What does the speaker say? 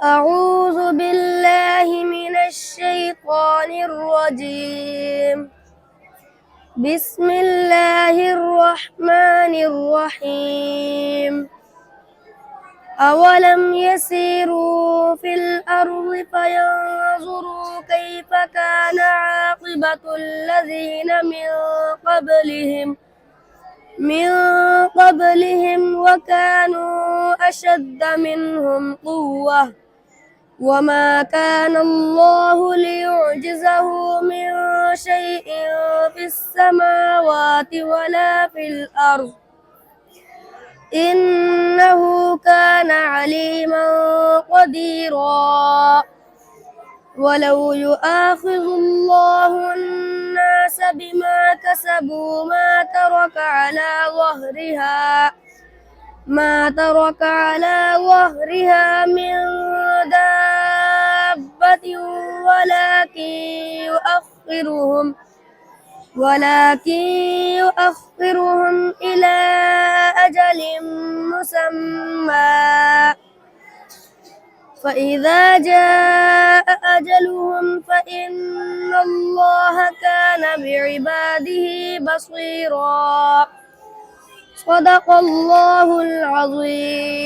أعوذ بالله من الشيطان الرجيم. بسم الله الرحمن الرحيم. أولم يسيروا في الأرض فينظروا كيف كان عاقبة الذين من قبلهم وكانوا أشد منهم قوة وما كان الله ليعجزه من شيء في السماوات ولا في الأرض إنه كان عليما قديرا. ولو يؤاخذ الله الناس بما كسبوا ما ترك على ظهرها من دابة ولكن يؤخرهم إلى أجل مسمى فإذا جاء أجلهم فإن الله كان بعباده بصيرا. صدق الله العظيم.